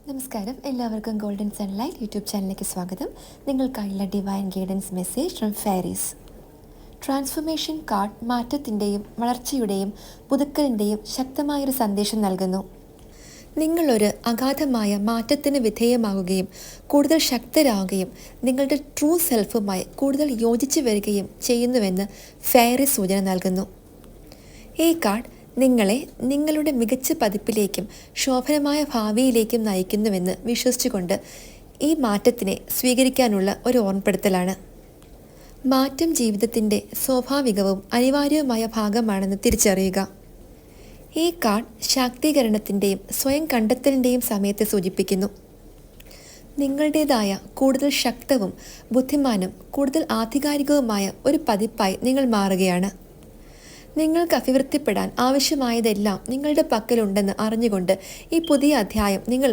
നമസ്കാരം, എല്ലാവർക്കും golden sunlight YouTube ചാനലിലേക്ക് സ്വാഗതം. നിങ്ങൾക്കായുള്ള divine guidance message from fairies. Transformation card മാറ്റത്തിൻ്റെയും വളർച്ചയുടെയും പുതുക്കലിൻ്റെയും ശക്തമായൊരു സന്ദേശം നൽകുന്നു. നിങ്ങളൊരു അഗാധമായ മാറ്റത്തിന് വിധേയമാവുകയും കൂടുതൽ ശക്തരാകുകയും നിങ്ങളുടെ ട്രൂ സെൽഫുമായി കൂടുതൽ യോജിച്ചു വരികയും ചെയ്യുന്നുവെന്ന് ഫെയറീസ് സൂചന നൽകുന്നു. ഈ കാർഡ് നിങ്ങളെ നിങ്ങളുടെ മികച്ച പതിപ്പിലേക്കും ശോഭനമായ ഭാവിയിലേക്കും നയിക്കുന്നുവെന്ന് വിശ്വസിച്ചുകൊണ്ട് ഈ മാറ്റത്തിനെ സ്വീകരിക്കാനുള്ള ഒരു ഓർമ്മപ്പെടുത്തലാണ്. മാറ്റം ജീവിതത്തിൻ്റെ സ്വാഭാവികവും അനിവാര്യവുമായ ഭാഗമാണെന്ന് തിരിച്ചറിയുക. ഈ കാർഡ് ശാക്തീകരണത്തിൻ്റെയും സ്വയം കണ്ടെത്തലിൻ്റെയും സമയത്തെ സൂചിപ്പിക്കുന്നു. നിങ്ങളുടേതായ കൂടുതൽ ശക്തവും ബുദ്ധിമാനും കൂടുതൽ ആധികാരികവുമായ ഒരു പതിപ്പായി നിങ്ങൾ മാറുകയാണ്. നിങ്ങൾക്ക് അഭിവൃദ്ധിപ്പെടാൻ ആവശ്യമായതെല്ലാം നിങ്ങളുടെ പക്കലുണ്ടെന്ന് അറിഞ്ഞുകൊണ്ട് ഈ പുതിയ അധ്യായം നിങ്ങൾ